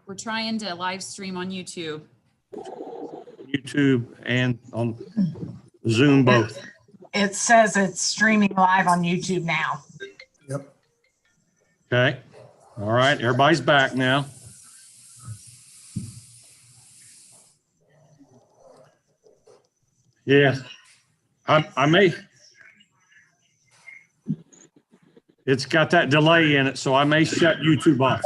We're trying to live stream on YouTube. YouTube and on Zoom both. It says it's streaming live on YouTube now. Yep. Okay. All right. Everybody's back now. Yeah. I may. It's got that delay in it, so I may shut YouTube off.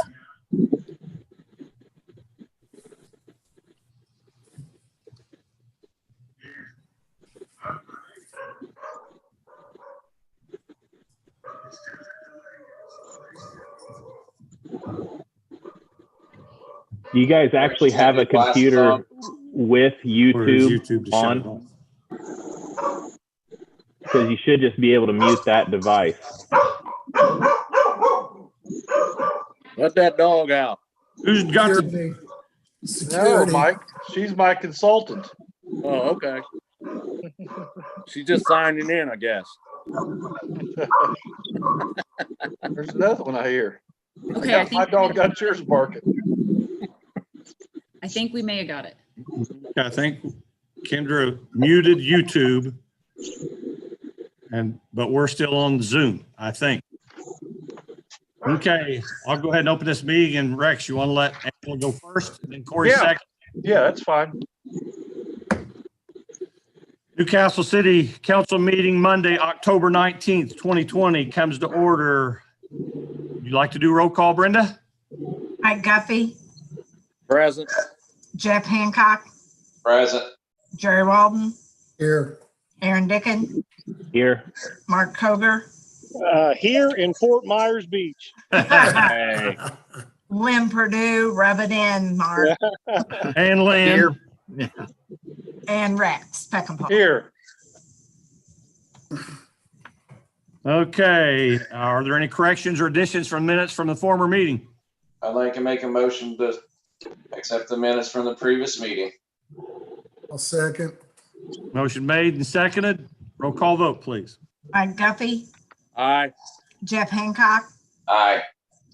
Do you guys actually have a computer with Or is YouTube YouTube to shut it on? off? Because you should just be able to mute that device. Let that dog out. Who's got the, Security. No, Security. Mike, she's my consultant. Oh, okay. She's just signing in, I guess. There's another one I hear. Okay, My dog got yours barking. I think we may have got it. I think Kendra muted YouTube, but we're still on Zoom, I think. Okay, I'll go ahead and open this meeting. And Rex, you want to let Angela go first, and then Corey Yeah. second? Yeah, that's fine. Newcastle City Council meeting Monday, October 19th, 2020 comes to order. You like to do roll call, Brenda? Mike Guffey, Present. Jeff Hancock, Present. Jerry Walden, Here. Aaron Dickin, Here. Mark Koger, Here in Fort Myers Beach. Hey. Lynn Purdue, rub it in, Mark, And Lynn. and Rex Peckinpah. Here, Okay, are there any corrections or additions from minutes from the former meeting? I'd like to make a motion to accept the minutes from the previous meeting. I'll second. Motion made and seconded. Roll call vote, please. Mike Guffey, Aye. Jeff Hancock, Aye.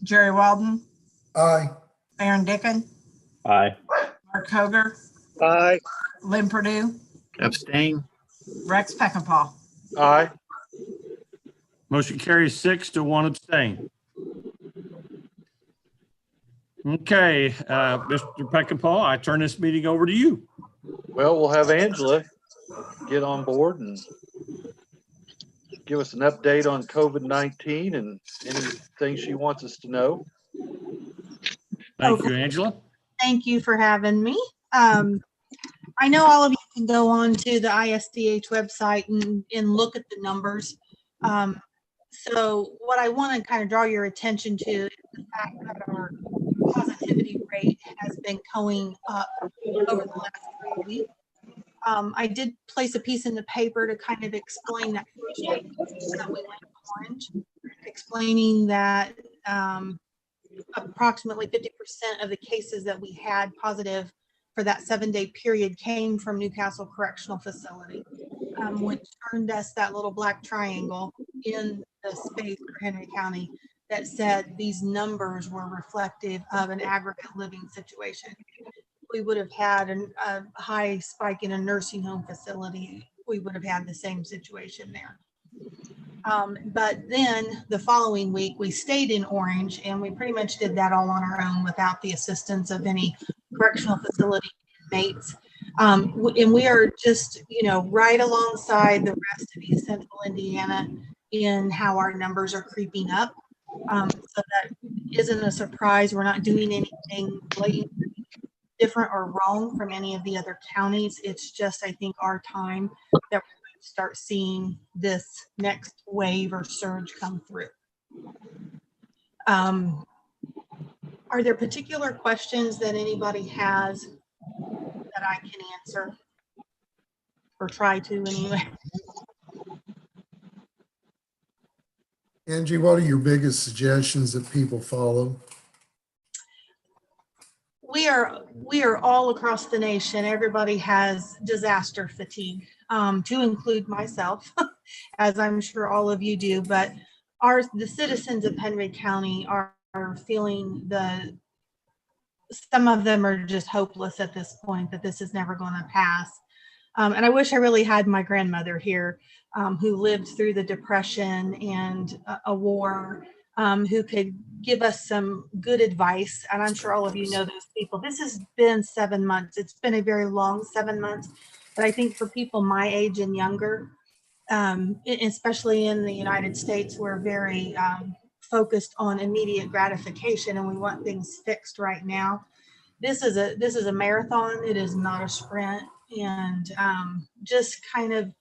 Jerry Walden, Aye. Aaron Dickin, Aye. Mark Koger, Aye. Lynn Purdue, Abstain. Rex Peckinpah. aye. Motion carries 6 to 1 abstain. Okay, Mr. Peckinpah, I turn this meeting over to you. Well, we'll have Angela get on board and give us an update on COVID-19 and anything she wants us to know. Thank you, Angela. Thank you for having me. I know all of you can go on to the ISDH website and look at the numbers. So what I want to kind of draw your attention to is the fact that our positivity rate has been going up over the last 3 weeks. I did place a piece in the paper to kind of explain that that we went orange, explaining that approximately 50% of the cases that we had positive for that 7-day period came from Newcastle Correctional Facility, which earned us that little black triangle in the space for Henry County that said these numbers were reflective of an aggregate living situation. We would have had a high spike in a nursing home facility. We would have had the same situation there. But then the following week, we stayed in orange, and we pretty much did that all on our own without the assistance of any correctional facility inmates. And we are just, right alongside the rest of East Central Indiana in how our numbers are creeping up. So that isn't a surprise. We're not doing anything blatantly different or wrong from any of the other counties. It's just, I think, our time that we're going to start seeing this next wave or surge come through. Are there particular questions that anybody has that I can answer or try to anyway? Angie, what are your biggest suggestions that people follow? We are all across the nation. Everybody has disaster fatigue, to include myself, as I'm sure all of you do. But the citizens of Henry County are feeling the some of them are just hopeless at this point that this is never going to pass. And I wish I really had my grandmother here, who lived through the Depression and a war, who could give us some good advice. And I'm sure all of you know those people. This has been 7 months. It's been a very long 7 months. But I think for people my age and younger, especially in the United States, we're very focused on immediate gratification, and we want things fixed right now. This is a marathon. It is not a sprint. And just kind of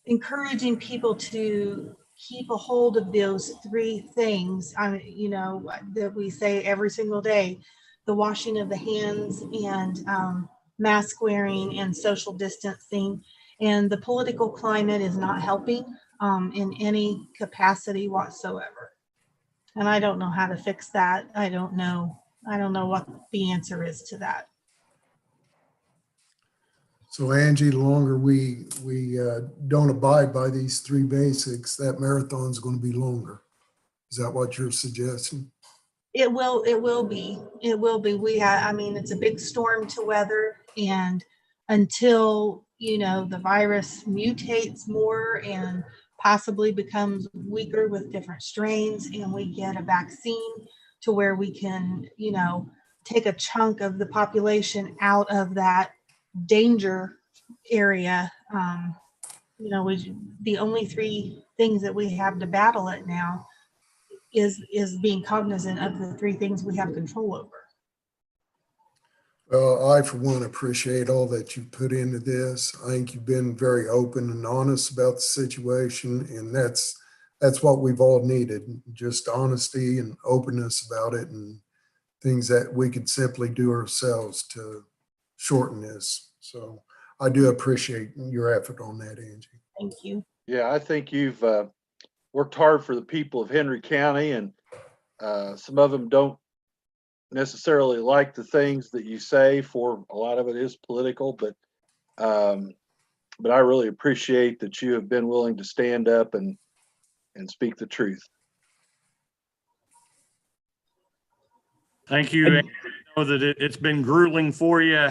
encouraging people to keep a hold of those three things, that we say every single day: the washing of the hands, and mask wearing, and social distancing. And the political climate is not helping in any capacity whatsoever. And I don't know how to fix that. I don't know what the answer is to that. So Angie, the longer we don't abide by these three basics, that marathon's going to be longer. Is that what you're suggesting? It will be. It's a big storm to weather, and until, the virus mutates more and possibly becomes weaker with different strains, and we get a vaccine to where we can, take a chunk of the population out of that danger area. The only three things that we have to battle it now is being cognizant of the three things we have control over. Well, I, for one, appreciate all that you put into this. I think you've been very open and honest about the situation, and that's what we've all needed, just honesty and openness about it, and things that we could simply do ourselves to shorten this. So I do appreciate your effort on that, Angie. Thank you. Yeah, I think you've worked hard for the people of Henry County, and some of them don't necessarily like the things that you say. For a lot of it is political, but I really appreciate that you have been willing to stand up and speak the truth. Thank you. I know that it's been grueling for you.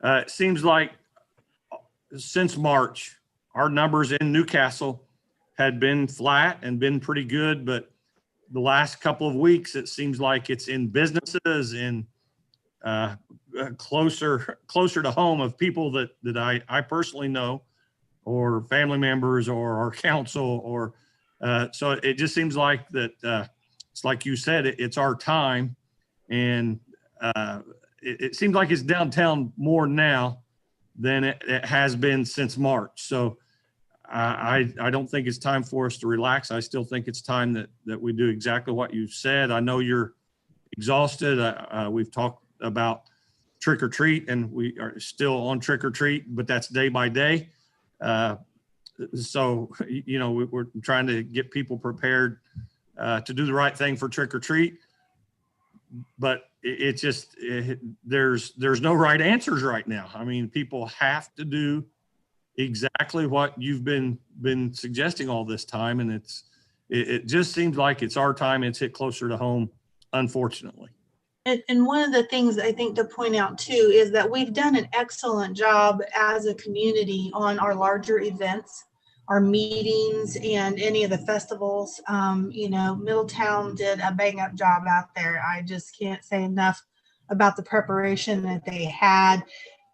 It seems like since March, our numbers in Newcastle had been flat and been pretty good, but the last couple of weeks, it seems like it's in businesses, in closer to home of people that I personally know, or family members, or our council, or so it just seems like that. It's like you said, it's our time, and it seems like it's downtown more now than it has been since March. So I don't think it's time for us to relax. I still think it's time that we do exactly what you've said. I know you're exhausted. We've talked about trick or treat, and we are still on trick or treat, but that's day by day. So, we're trying to get people prepared to do the right thing for trick or treat. But it's just, there's no right answers right now. I mean, people have to do exactly what you've been suggesting all this time. And it just seems like it's our time. It's hit closer to home, unfortunately. And one of the things I think to point out too is that we've done an excellent job as a community on our larger events, our meetings, and any of the festivals. Middletown did a bang up job out there. I just can't say enough about the preparation that they had.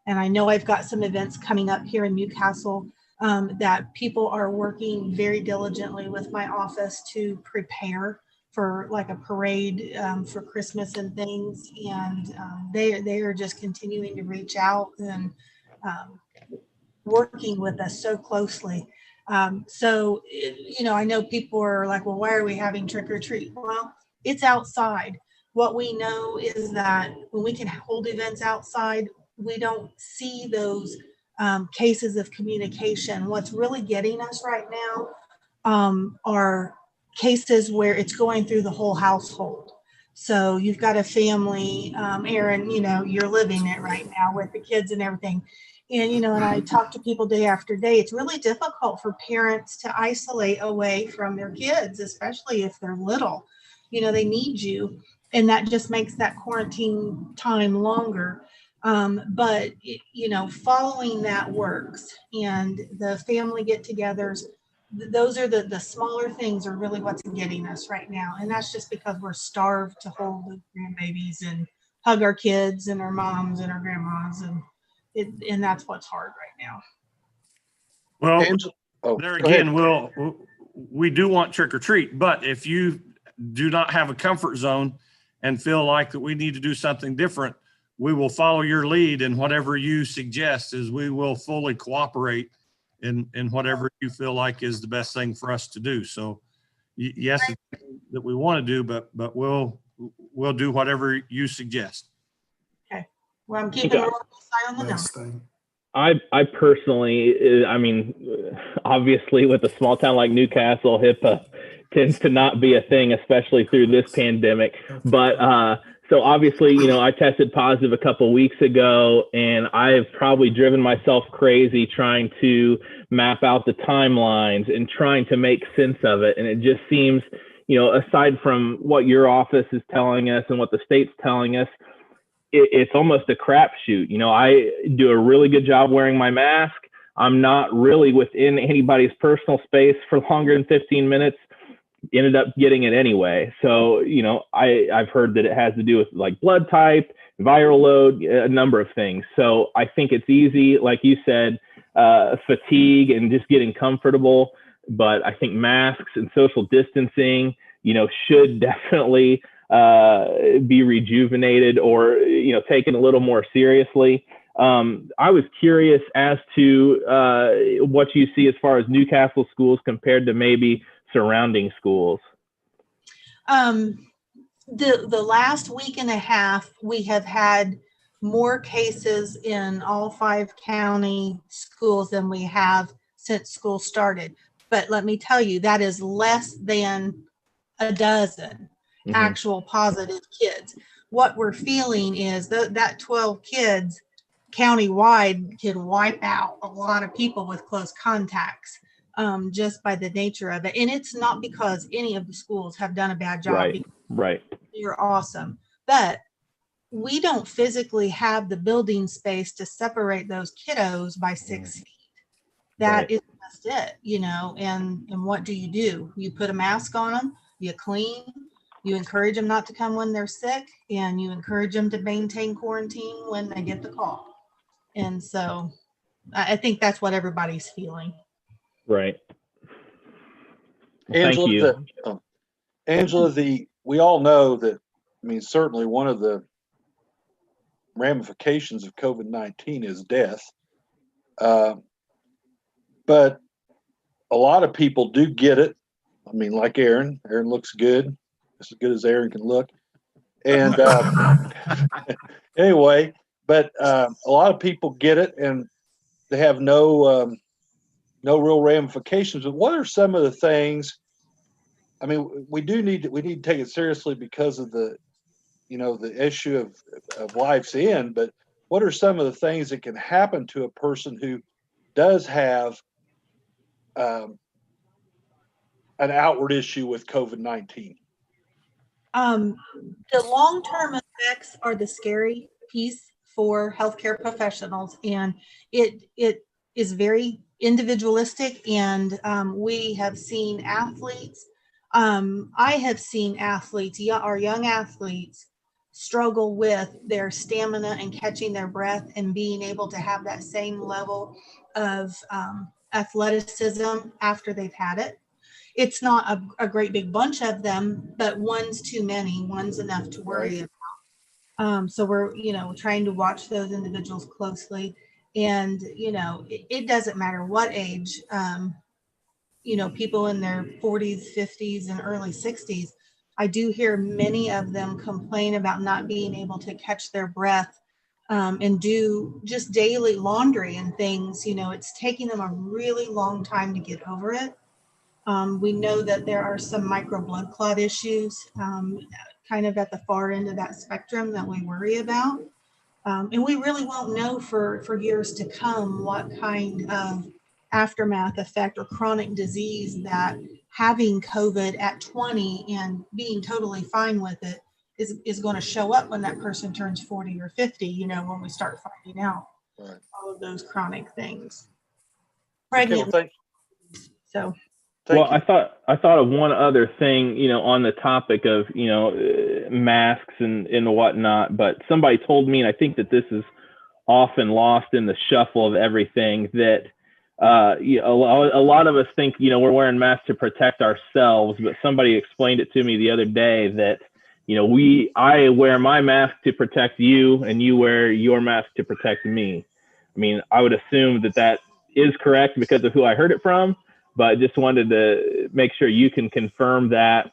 And I know I've got some events coming up here in Newcastle that people are working very diligently with my office to prepare for, like a parade for Christmas and things. And they are just continuing to reach out and working with us so closely. I know people are like, well, why are we having trick or treat? Well, it's outside. What we know is that when we can hold events outside, we don't see those cases of communication. What's really getting us right now are cases where it's going through the whole household. So you've got a family, Aaron, you're living it right now with the kids and everything. And, and I talk to people day after day. It's really difficult for parents to isolate away from their kids, especially if they're little. they need you. And that just makes that quarantine time longer. But following that works, and the family get-togethers, those are the smaller things are really what's getting us right now. And that's just because we're starved to hold the grandbabies and hug our kids and our moms and our grandmas. And that's what's hard right now. Well, Angela, there go ahead. again, we do want trick or treat, but if you do not have a comfort zone and feel like that we need to do something different, we will follow your lead, and whatever you suggest is we will fully cooperate in whatever you feel like is the best thing for us to do. So yes, it's something that we want to do, but we'll do whatever you suggest. Okay. Well, I'm keeping a real close eye on the Best numbers. thing. I personally, I mean, obviously with a small town like Newcastle, HIPAA tends to not be a thing, especially through this pandemic. But so obviously, I tested positive a couple weeks ago, and I've probably driven myself crazy trying to map out the timelines and trying to make sense of it. And it just seems, aside from what your office is telling us and what the state's telling us, it's almost a crapshoot. I do a really good job wearing my mask. I'm not really within anybody's personal space for longer than 15 minutes. Ended up getting it anyway. So, I've heard that it has to do with like blood type, viral load, a number of things. So I think it's easy, like you said, fatigue and just getting comfortable. But I think masks and social distancing, should definitely be rejuvenated or taken a little more seriously. I was curious as to what you see as far as Newcastle schools compared to maybe surrounding schools. The last week and a half, we have had more cases in all 5 county schools than we have since school started. But let me tell you, that is less than a dozen actual positive kids. What we're feeling is that 12 kids countywide can wipe out a lot of people with close contacts, just by the nature of it. And it's not because any of the schools have done a bad job. Right. You're awesome. But we don't physically have the building space to separate those kiddos by 6 feet. That is just it, and what do? You put a mask on them, you clean, you encourage them not to come when they're sick, and you encourage them to maintain quarantine when they get the call. And so I think that's what everybody's feeling. Right. Well, Angela, thank you. Angela, we all know that, certainly one of the ramifications of COVID-19 is death. But a lot of people do get it. Like Aaron. Aaron looks good, as good as Aaron can look. And anyway, but a lot of people get it and they have no real ramifications. But what are some of the things? We need to take it seriously because of the issue of life's end. But what are some of the things that can happen to a person who does have an outward issue with COVID-19? The long-term effects are the scary piece for healthcare professionals, and it is very individualistic. And we have seen athletes. I have seen athletes, our young athletes, struggle with their stamina and catching their breath and being able to have that same level of athleticism after they've had it. It's not a great big bunch of them, but one's too many. One's enough to worry about. So we're, trying to watch those individuals closely. And, it doesn't matter what age, people in their 40s, 50s, and early 60s. I do hear many of them complain about not being able to catch their breath and do just daily laundry and things. It's taking them a really long time to get over it. We know that there are some micro blood clot issues kind of at the far end of that spectrum that we worry about. And we really won't know for years to come what kind of aftermath effect or chronic disease that having COVID at 20 and being totally fine with it is going to show up when that person turns 40 or 50, you know, when we start finding out Right. all of those chronic things. Okay, well, Pregnant. thank So you. I thought of one other thing, you know, on the topic of, you know, masks and whatnot, but somebody told me, and I think that this is often lost in the shuffle of everything, that you know, a lot of us think, you know, we're wearing masks to protect ourselves, but somebody explained it to me the other day that, you know, I wear my mask to protect you and you wear your mask to protect me. I mean, I would assume that that is correct because of who I heard it from, but I just wanted to make sure you can confirm that.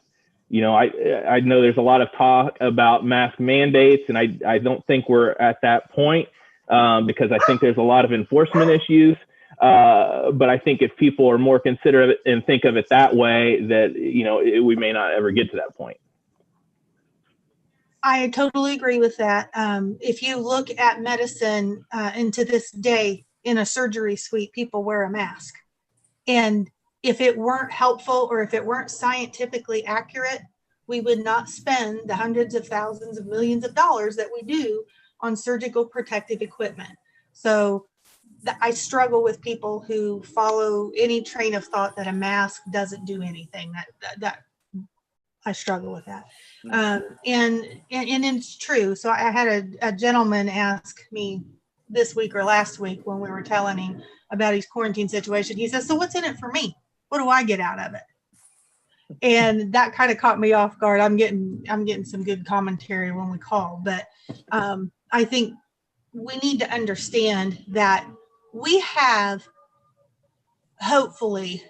You know, I know there's a lot of talk about mask mandates, and I don't think we're at that point because I think there's a lot of enforcement issues. But I think if people are more considerate and think of it that way, that, you know, we may not ever get to that point. I totally agree with that. If you look at medicine and to this day in a surgery suite, people wear a mask. And if it weren't helpful or if it weren't scientifically accurate, we would not spend the hundreds of thousands of millions of dollars that we do on surgical protective equipment. So I struggle with people who follow any train of thought that a mask doesn't do anything. That I struggle with that. And it's true. So I had a gentleman ask me this week or last week when we were telling him about his quarantine situation. He says, "So what's in it for me? What do I get out of it?" And that kind of caught me off guard. I'm getting some good commentary when we call, but I think we need to understand that we have hopefully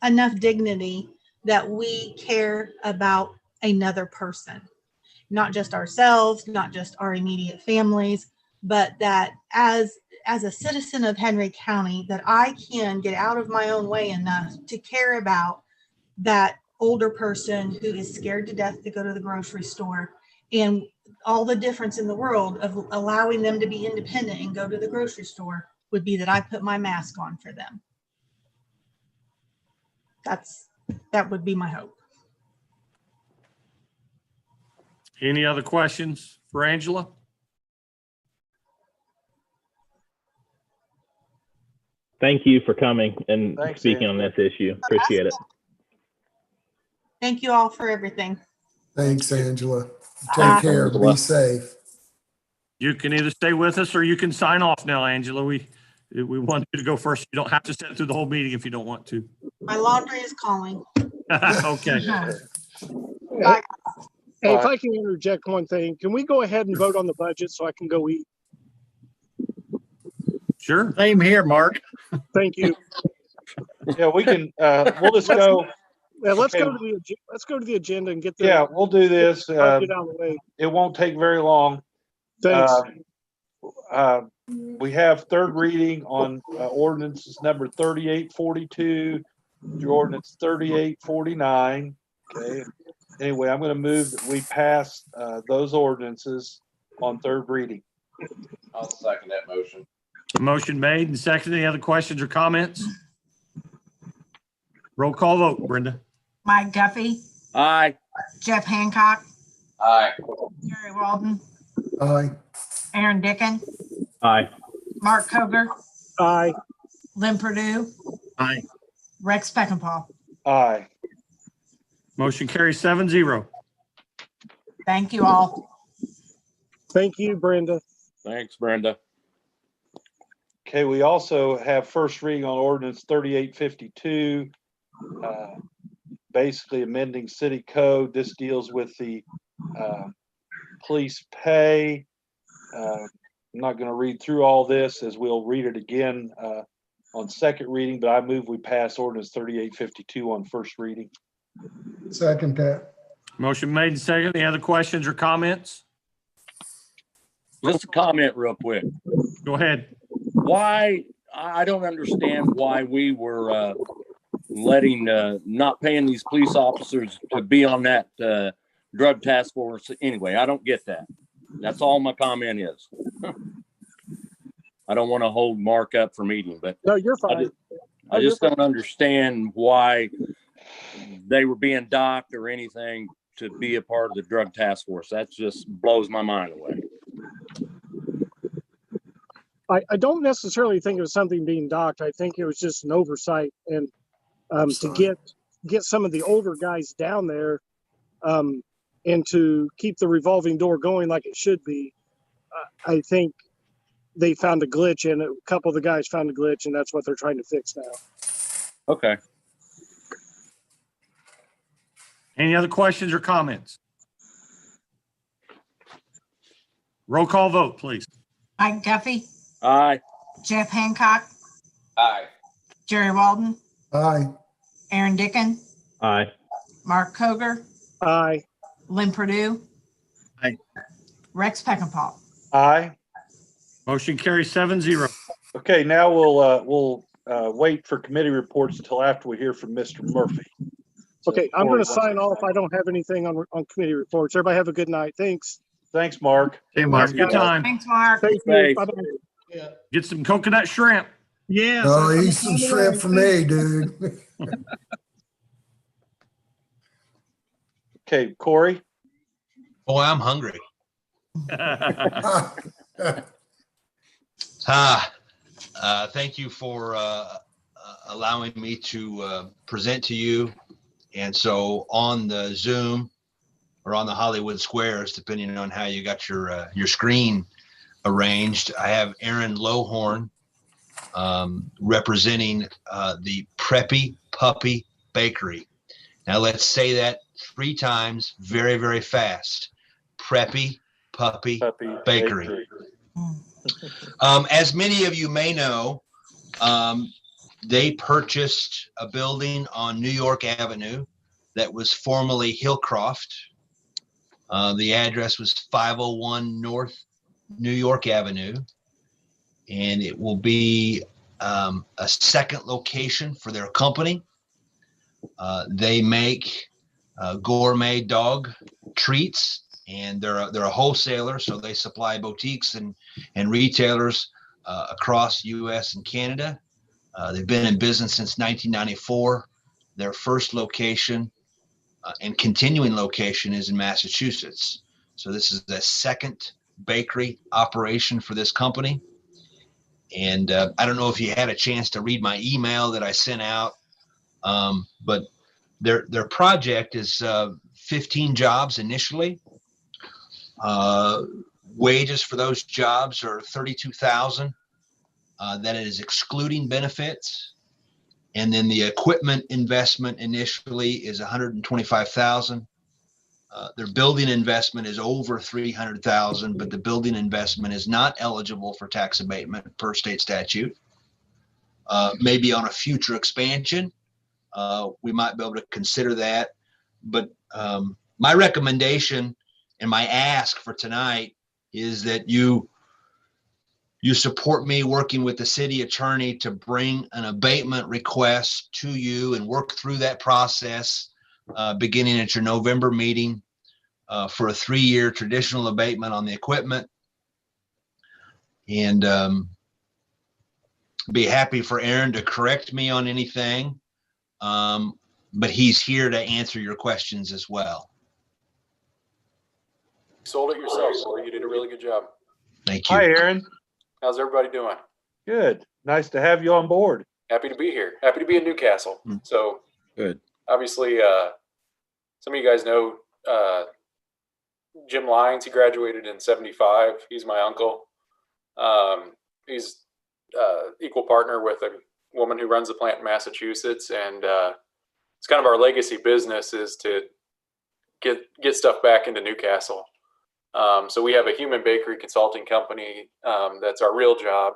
enough dignity that we care about another person, not just ourselves, not just our immediate families, but that as a citizen of Henry County, that I can get out of my own way enough to care about that older person who is scared to death to go to the grocery store, and all the difference in the world of allowing them to be independent and go to the grocery store would be that I put my mask on for them. That would be my hope. Any other questions for Angela? Thank you for coming and Thanks, speaking on Angela. this issue. Appreciate it. Thank you all for everything. Thanks, Angela. Bye. Take care. Be safe. You can either stay with us or you can sign off now, Angela. We want you to go first. You don't have to sit through the whole meeting if you don't want to. My laundry is calling. Okay. Bye. Hey, if I can interject one thing, can we go ahead and vote on the budget so I can go eat? Sure. Same here, Mark. Thank you. Yeah, we can, we'll just go. Yeah, let's Okay. go to the agenda and get the Yeah, we'll do this. budget out of the way. It won't take very long. Thanks. We have third reading on ordinances number 3842 through ordinance 3849. Okay. Anyway, I'm going to move that we pass those ordinances on third reading. I'll second that motion. Motion made and seconded. Any other questions or comments? Roll call vote, Brenda. Mike Duffy, Aye. Jeff Hancock, Aye. Gary Walden, Aye. Aaron Dickin, Aye. Mark Koger, Aye. Lynn Purdue, Aye. Rex Peckinpah. Aye. Motion carries 7-0. Thank you all. Thank you, Brenda. Thanks, Brenda. Okay, we also have first reading on ordinance 3852, basically amending city code. This deals with the police pay. I'm not going to read through all this as we'll read it again on second reading, but I move we pass ordinance 3852 on first reading. Second that. Motion made and seconded. Any other questions or comments? Just a comment real quick. Go ahead. Why, I don't understand why we were letting, not paying these police officers to be on that drug task force anyway. I don't get that. That's all my comment is. I don't want to hold Mark up for meeting, but No, you're fine. I just don't understand why they were being docked or anything to be a part of the drug task force. That just blows my mind away. I don't necessarily think it was something being docked. I think it was just an oversight, and to get some of the older guys down there, and to keep the revolving door going like it should be. I think they found a glitch, and a couple of the guys found a glitch, and that's what they're trying to fix now. Okay. Any other questions or comments? Roll call vote, please. Mike Duffy, Aye. Jeff Hancock, Aye. Jerry Walden, Aye. Aaron Dickon, Aye. Mark Koger, Aye. Lynn Purdue. Aye. Rex Peckinpah. Aye. Motion carries 7-0. Okay, now we'll wait for committee reports until after we hear from Mr. Murphy. So Okay, I'm going to Corey, sign off. I don't have anything on committee reports. Everybody have a good night. Thanks. Thanks, Mark. Hey, Mark, good time. Thanks, Mark. Thank you. Thanks. Bye-bye. Get some coconut shrimp. Yeah. Oh, eat some shrimp for me, dude. Okay, Corey. Boy, I'm hungry. Thank you for allowing me to present to you. And so on the Zoom or on the Hollywood Squares, depending on how you got your screen arranged, I have Aaron Lowhorn representing the Preppy Puppy Bakery. Now let's say that 3 times very, very fast. Preppy Puppy Bakery. As many of you may know, they purchased a building on New York Avenue that was formerly Hillcroft. The address was 501 North New York Avenue, and it will be a second location for their company. They make gourmet dog treats, and they're a wholesaler, so they supply boutiques and retailers across U.S. and Canada. They've been in business since 1994. Their first location and continuing location is in Massachusetts. So this is the second bakery operation for this company. And I don't know if you had a chance to read my email that I sent out, but their project is 15 jobs initially. Wages for those jobs are $32,000. That is excluding benefits. And then the equipment investment initially is $125,000. Their building investment is over $300,000, but the building investment is not eligible for tax abatement per state statute. Maybe on a future expansion, we might be able to consider that. But my recommendation and my ask for tonight is that you support me working with the city attorney to bring an abatement request to you and work through that process beginning at your November meeting for a 3-year traditional abatement on the equipment. And be happy for Aaron to correct me on anything, but he's here to answer your questions as well. Sold it yourself, Corey. You did a really good job. Thank you. Hi, Aaron. How's everybody doing? Good. Nice to have you on board. Happy to be here. Happy to be in Newcastle. So Good. obviously, some of you guys know Jim Lyons. He graduated in '75. He's my uncle. He's equal partner with a woman who runs the plant in Massachusetts, and it's kind of our legacy business is to get stuff back into Newcastle. So we have a human bakery consulting company that's our real job.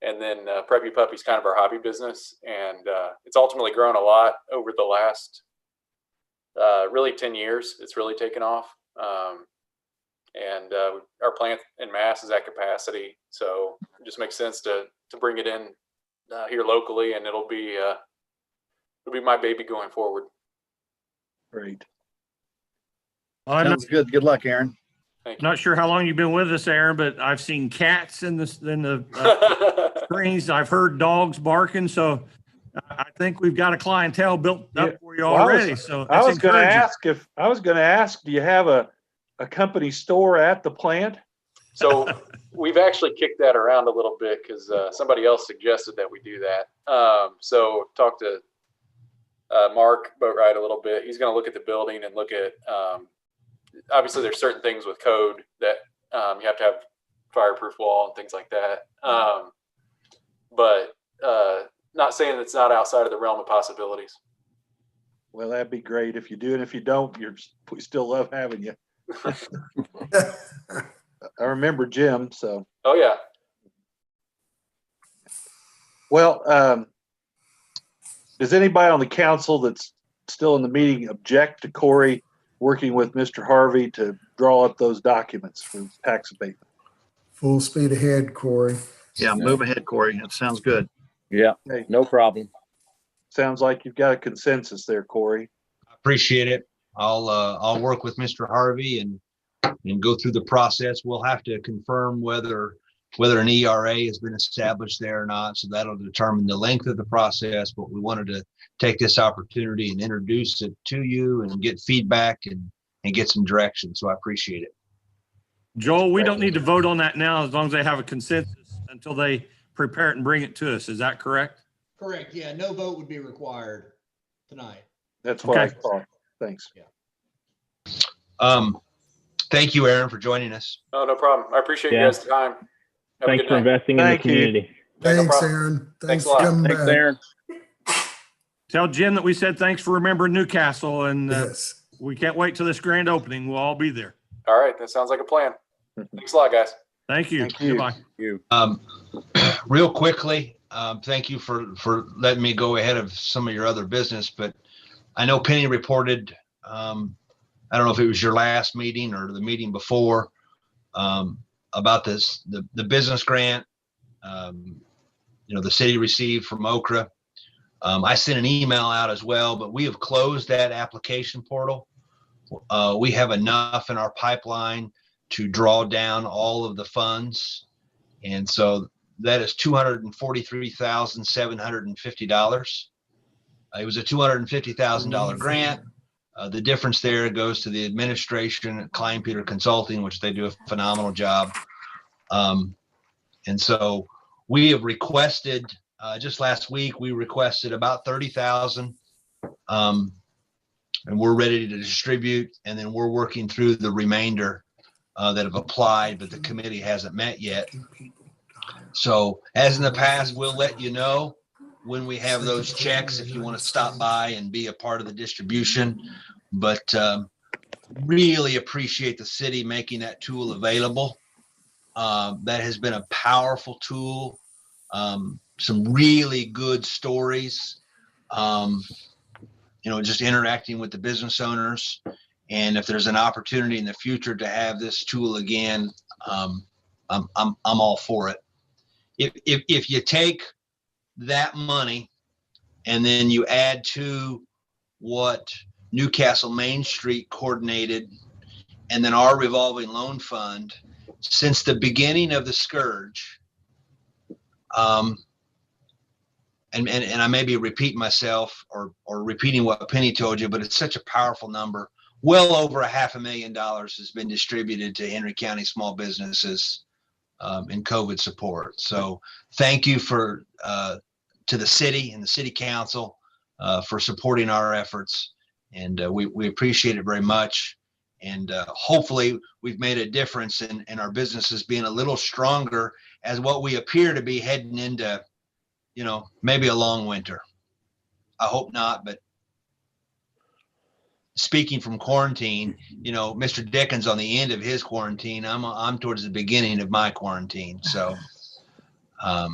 And then Preppy Puppy's kind of our hobby business. And it's ultimately grown a lot over the last really 10 years. It's really taken off. And our plant in Mass is at capacity. So it just makes sense to bring it in here locally, and it'll be my baby going forward. Great. I'm Sounds good. Good luck, Aaron. not sure how long you've been with us, Aaron, but I've seen cats in the screens. I've heard dogs barking. So I think we've got a clientele built Yeah. up for you Well, already. So I that's was going to encouraging. ask, do you have a company store at the plant? So we've actually kicked that around a little bit because somebody else suggested that we do that. So talked to Mark Boatwright a little bit. He's going to look at the building and look at, obviously there's certain things with code that you have to have fireproof wall and things like that. But not saying it's not outside of the realm of possibilities. Well, that'd be great if you do. And if you don't, we still love having you. I remember Jim, so. Oh yeah. Well, does anybody on the council that's still in the meeting object to Corey working with Mr. Harvey to draw up those documents for tax abatement? Full speed ahead, Corey. Yeah, move ahead, Corey. That sounds good. Yeah, Hey, no problem. sounds like you've got a consensus there, Corey. Appreciate it. I'll work with Mr. Harvey and go through the process. We'll have to confirm whether an ERA has been established there or not. So that'll determine the length of the process. But we wanted to take this opportunity and introduce it to you and get feedback and get some direction. So I appreciate it. Joel, we don't need to vote on that now as long as they have a consensus until they prepare it and bring it to us. Is that correct? Correct. Yeah, no vote would be required tonight. That's what I Okay. thought. Thanks. Thank you, Aaron, for joining us. Oh, no problem. I appreciate you Yeah. guys' time. Have a Thanks good for night. investing in the Thank you. community. Yeah, no Thanks, problem. Aaron. Thanks Thanks a for lot. coming Thanks, back. Aaron. Tell Jim that we said thanks for remembering Newcastle, and Yes. we can't wait till this grand opening. We'll all be there. All right. That sounds like a plan. Thanks a lot, guys. Thank you. Thank you. Goodbye. Real quickly, thank you for letting me go ahead of some of your other business, but I know Penny reported, I don't know if it was your last meeting or the meeting before, about the business grant, the city received from Okra. I sent an email out as well, but we have closed that application portal. We have enough in our pipeline to draw down all of the funds. And so that is $243,750. It was a $250,000 grant. The difference there goes to the administration at Klein Peter Consulting, which they do a phenomenal job. And so we have requested, just last week, we requested about 30,000. And we're ready to distribute. And then we're working through the remainder that have applied, but the committee hasn't met yet. So as in the past, we'll let you know when we have those checks if you want to stop by and be a part of the distribution. But really appreciate the city making that tool available. That has been a powerful tool. Some really good stories. Just interacting with the business owners. And if there's an opportunity in the future to have this tool again, I'm all for it. If you take that money and then you add to what Newcastle Main Street coordinated and then our revolving loan fund, since the beginning of the scourge, and I may be repeating myself or repeating what Penny told you, but it's such a powerful number. Well over $500,000 has been distributed to Henry County small businesses in COVID support. So thank you to the city and the city council for supporting our efforts. And we appreciate it very much. And hopefully we've made a difference in our businesses being a little stronger as what we appear to be heading into, maybe a long winter. I hope not, but speaking from quarantine, Mr. Dickens on the end of his quarantine, I'm towards the beginning of my quarantine. So I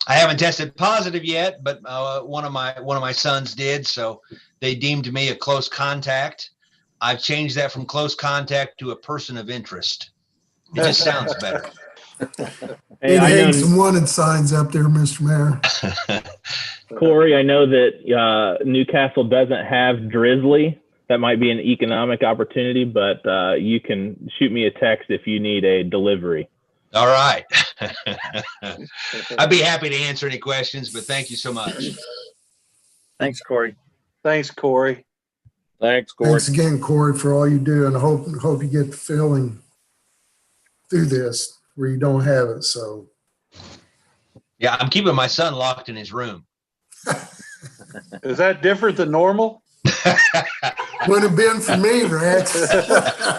haven't tested positive yet, but one of my sons did. So they deemed me a close contact. I've changed that from close contact to a person of interest. It just sounds better. Hey, It I know, hangs some wanted signs up there, Mr. Mayor. Corey, I know that Newcastle doesn't have Drizzly. That might be an economic opportunity, but you can shoot me a text if you need a delivery. All right. I'd be happy to answer any questions, but thank you so much. Thanks, Corey. Thanks, Corey. Thanks, Corey. Thanks again, Corey, for all you do, and I hope you get the feeling through this where you don't have it. So Yeah, I'm keeping my son locked in his room. Is that different than normal? wouldn't have been for me, Rex.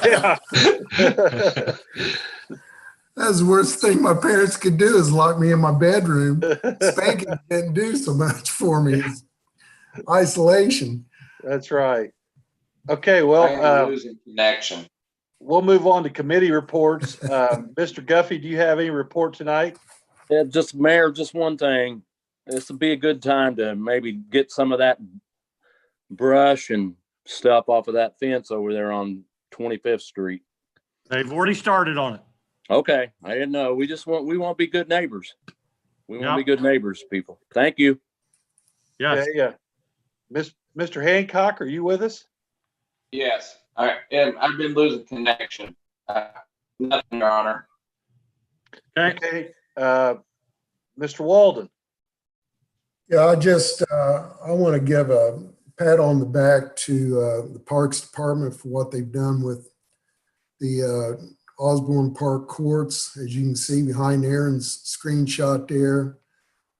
Yeah. That's the worst thing my parents could do is lock me in my bedroom. Spanking didn't do so much for me. It's isolation. That's right. Okay, I'm well, losing connection. we'll move on to committee reports. Mr. Guffey, do you have any report tonight? Yeah, just Mayor, just one thing. This would be a good time to maybe get some of that brush and stuff off of that fence over there on 25th Street. They've already started on it. Okay, I didn't know. We want to be good neighbors. We want to be Yep. good neighbors, people. Thank you. Yes. Yeah. Mr. Hancock, are you with us? Yes, I've been losing connection. Nothing, Your Honor. Okay. Okay. Mr. Walden. Yeah, I want to give a pat on the back to the Parks Department for what they've done with the Osborne Park courts. As you can see behind Aaron's screenshot there,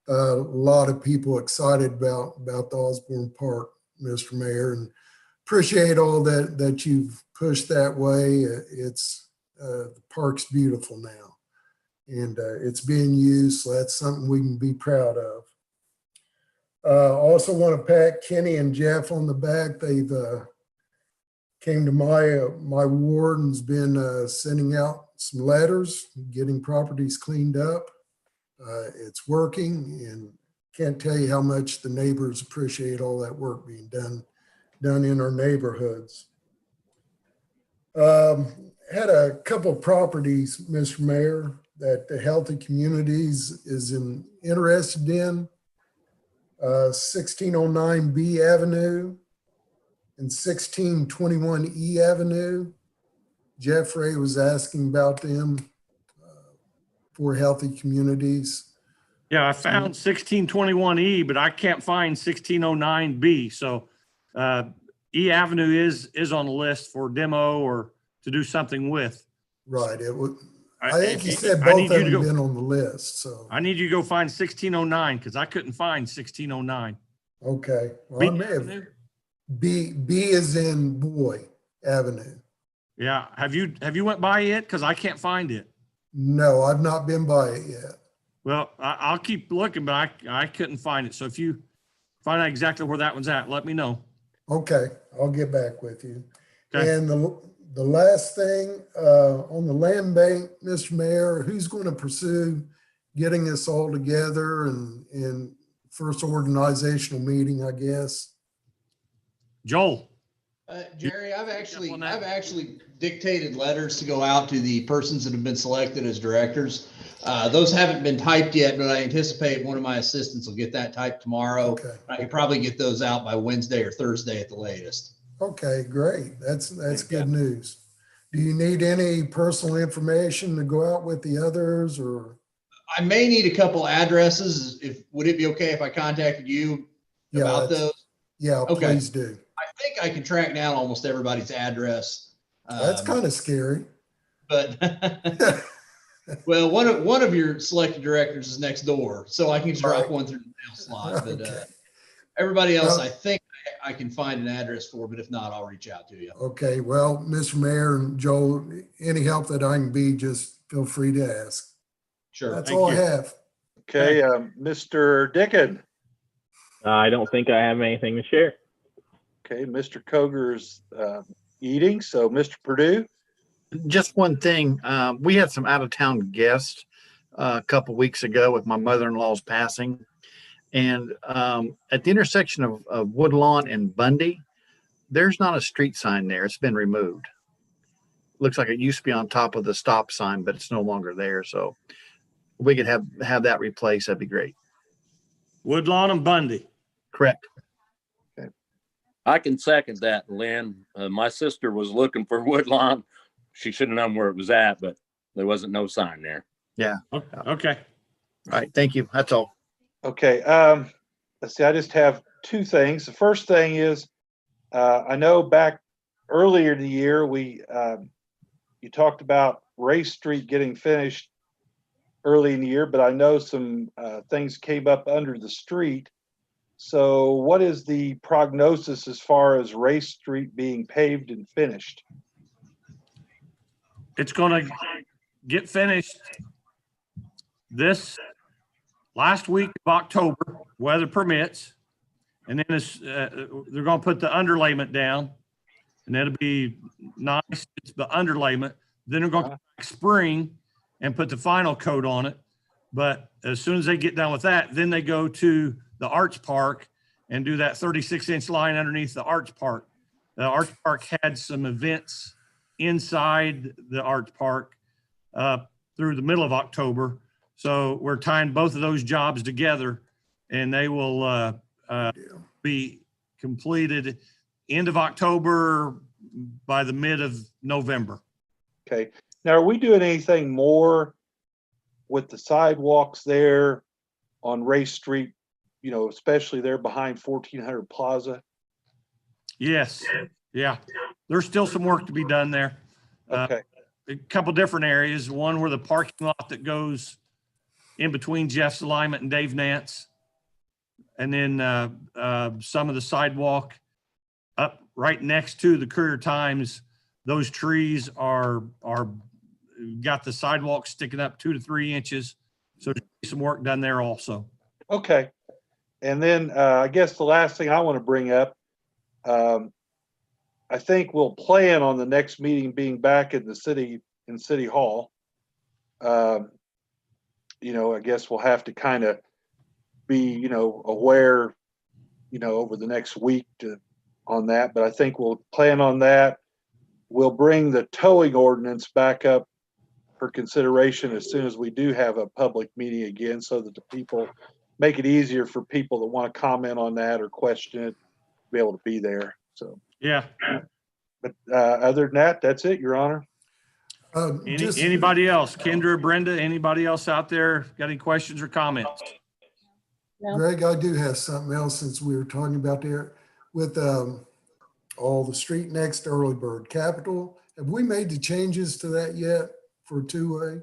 a lot of people excited about the Osborne Park, Mr. Mayor, and appreciate all that you've pushed that way. It's the park's beautiful now, and it's being used, so that's something we can be proud of. Also want to pat Kenny and Jeff on the back. They've came to my ward and's been sending out some letters, getting properties cleaned up. It's working, and can't tell you how much the neighbors appreciate all that work being done in our neighborhoods. Had a couple of properties, Mr. Mayor, that the Healthy Communities is interested in. 1609B Avenue and 1621E Avenue. Jeffrey was asking about them for Healthy Communities. Yeah, I found 1621E, but I can't find 1609B. So E Avenue is on the list for demo or to do something with. Right. It would. I think he said both of them have been on the list. So I need you to go find 1609 because I couldn't find 1609. okay. Well, I may have. B is in Boy Avenue. Yeah. Have you went by it? Because I can't find it. No, I've not been by it yet. Well, I'll keep looking, but I couldn't find it. So if you find out exactly where that one's at, let me know. Okay, I'll get back with you. Okay. And the last thing on the land bank, Mr. Mayor, who's going to pursue getting us all together and first organizational meeting, I guess? Joel. Jerry, I've actually dictated letters to go out to the persons that have been selected as directors. Those haven't been typed yet, but I anticipate one of my assistants will get that typed tomorrow. Okay. I can probably get those out by Wednesday or Thursday at the latest. Okay, great. That's good news. Do you need any personal information to go out with the others, or? I may need a couple addresses. Would it be okay if I contacted you about those? Yeah, Okay. please do. I think I can track down almost everybody's address. That's kind of scary. But well, one of your selected directors is next door, so I can just drop one through the mail slot. But Okay. everybody else, I think I can find an address for, but if not, I'll reach out to you. Okay, well, Mr. Mayor and Joel, any help that I can be, just feel free to ask. Sure. That's Thank all you. I have. Okay, Mr. Dickon. I don't think I have anything to share. Okay, Mr. Koger's eating. So Mr. Purdue. Just one thing. We had some out of town guests a couple weeks ago with my mother-in-law's passing. And at the intersection of Woodlawn and Bundy, there's not a street sign there. It's been removed. Looks like it used to be on top of the stop sign, but it's no longer there. So we could have that replaced. That'd be great. Woodlawn and Bundy. Correct. I can second that, Lynn. My sister was looking for Woodlawn. She should have known where it was at, but there wasn't no sign there. Yeah. Okay. All right. Thank you. That's all. Okay, let's see, I just have two things. The first thing is, I know back earlier in the year, you talked about Race Street getting finished early in the year, but I know some things came up under the street. So what is the prognosis as far as Race Street being paved and finished? It's going to get finished this last week of October, weather permits. And then they're going to put the underlayment down, and that'll be nice. It's the underlayment. Then they're going to come back spring and put the final coat on it. But as soon as they get done with that, then they go to the Arts Park and do that 36-inch line underneath the Arts Park. The Arts Park had some events inside the Arts Park through the middle of October. So we're tying both of those jobs together, and they will be completed end of October by the mid of November. Okay. Now, are we doing anything more with the sidewalks there on Race Street, you know, especially there behind 1400 Plaza? Yes. Yeah. There's still some work to be done there. Okay. A couple different areas. One where the parking lot that goes in between Jeff's Alignment and Dave Nance. And then some of the sidewalk up right next to the Courier Times. Those trees are got the sidewalk sticking up 2 to 3 inches. So there's some work done there also. Okay. And then I guess the last thing I want to bring up, I think we'll plan on the next meeting being back in the city, in City Hall. You know, I guess we'll have to kind of be, you know, aware, you know, over the next week on that, but I think we'll plan on that. We'll bring the towing ordinance back up for consideration as soon as we do have a public meeting again, so that the people make it easier for people that want to comment on that or question it, be able to be there. So, yeah. But other than that, that's it, Your Honor. Anybody else? Kendra, Brenda, anybody else out there got any questions or comments? No. Greg, I do have something else since we were talking about there with all the street next to Early Bird Capital. Have we made the changes to that yet for two-way?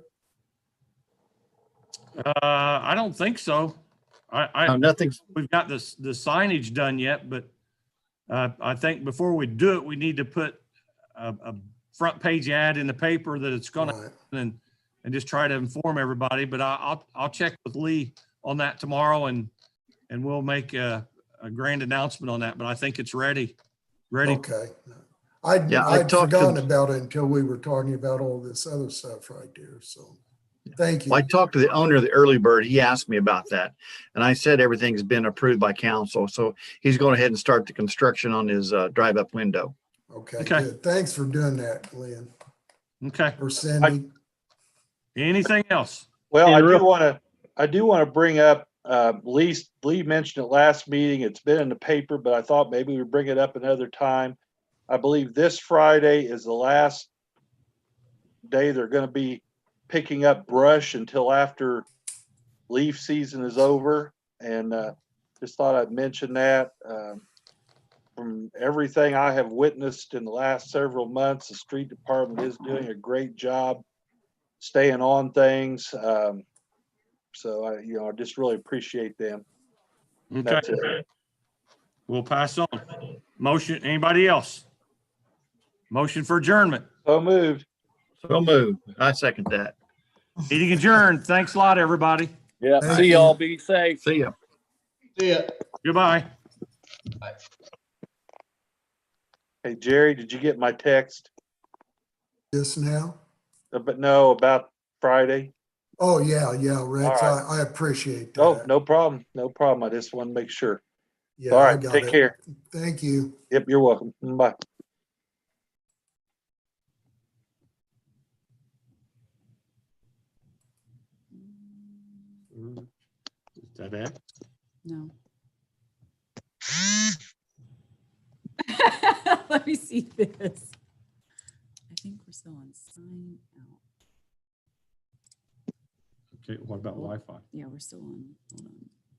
I don't think so. Nothing's. We've got the signage done yet, but I think before we do it, we need to put a front page ad in the paper that it's going to happen and just try to inform everybody. But I'll check with Lee on that tomorrow, and we'll make a grand announcement on that. But I think it's ready. Okay. I'd forgotten about it until we were talking about all this other stuff right there. So thank you. Well, I talked to the owner of the Early Bird. He asked me about that, and I said everything's been approved by council. So he's going ahead and start the construction on his drive-up window. Okay, good. Thanks for doing that, Lynn. Okay. Or Cindy. Anything else? Well, I do want to bring up, Lee mentioned it last meeting. It's been in the paper, but I thought maybe we'd bring it up another time. I believe this Friday is the last day they're going to be picking up brush until after leaf season is over. And just thought I'd mention that. From everything I have witnessed in the last several months, the street department is doing a great job staying on things. So I just really appreciate them. Okay. That's it. We'll pass on. Motion, anybody else? Motion for adjournment. So moved. So moved. I second that. Meeting adjourned. Thanks a lot, everybody. Yeah. See y'all. Be safe. See ya. See ya. Goodbye. Bye. Hey, Jerry, did you get my text? Just now? But no, about Friday. Oh, yeah, Rex. All right. I appreciate that. Oh, no problem. No problem. I just want to make sure. Yeah, All I right. got Take it. care. Thank you. Yep. You're welcome. Bye. Is that it? No. Let me see this. I think we're still on sign out. Okay, what about Wi-Fi? Yeah, we're still on. Hold on.